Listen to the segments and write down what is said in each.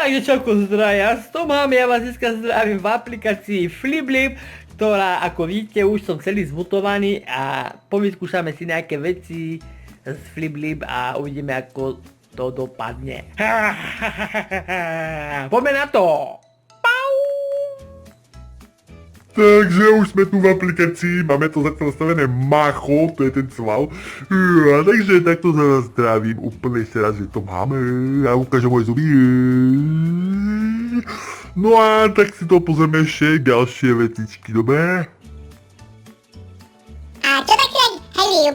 Takže čauko zdraja, s Tomom, ja vás dneska zdravím v aplikácii Fliblib, ktorá, ako vidíte, už som celý zmutovaný a povyskúšame si nejaké veci z Fliblib a uvidíme, ako to dopadne. Poďme na to! Takže už sme tu v aplikácii, máme to zatiaľ nastavené macho, to je ten sval. Takže takto za vás zdravím úplne ešte raz, že to máme. Ja ukážem moje zuby. No a tak si to pozrieme ešte ďalšie vecičky, dobre? A čo tak si hej,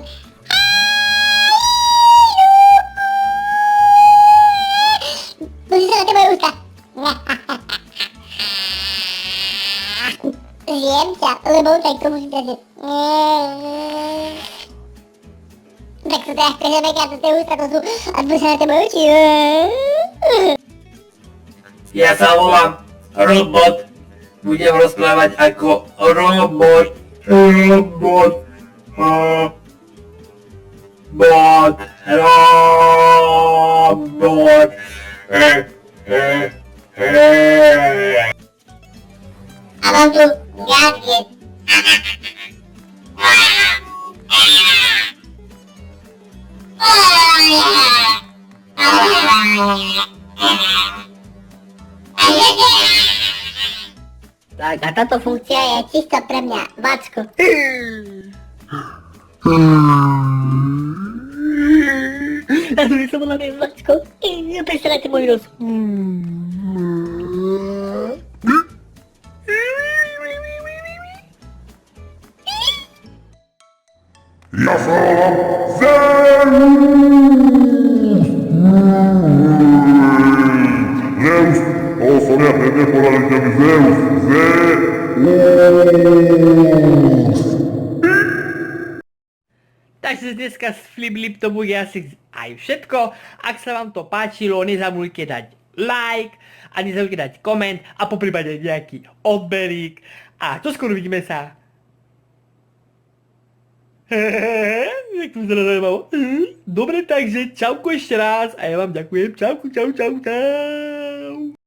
Musíš sa na tie moje ústa. Zjem ťa, lebo tak to musím ťa zjesť. Tak sa teraz prežeme, keď to tie ústa to sú, a musím sa na tie moje oči. Ja sa volám Robot. Budem rozprávať ako robot. Robot. Robot. A mám tu gadget. Tak, a táto funkcia je čisto pre mňa, Vačko. A tu sa voláme Vačko. Prestarajte môj nos. Ja sa volám Zeus! Zeus! O, som ja, neporadíte mi Zeus! Zeus! Takže dneska z Fliblib to bude asi aj všetko. Ak sa vám to páčilo, nezabudnite dať like a nezabudnite dať koment a poprípade nejaký odberík. A to skoro vidíme sa. Jak to vyzerá zaujímavo. Dobre, takže čauko ešte raz a ja vám ďakujem. Čauko, čau.